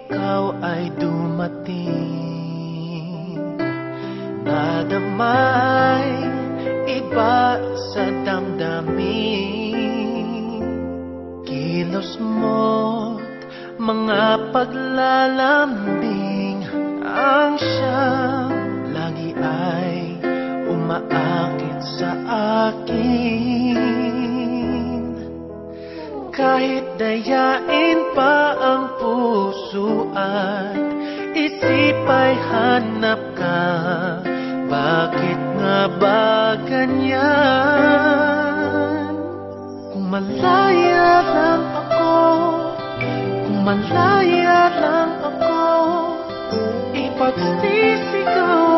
ikaw ay dumating, nadamay iba sa damdamin. Kilos mo't mga paglalambing ang siyang lagi ay umaakit sa akin. Kahit dayain pa ang puso at isip ay hanap ka, bakit nga ba ganyan? Kung malaya lang ako, kung malaya lang ako, ipagsisigaw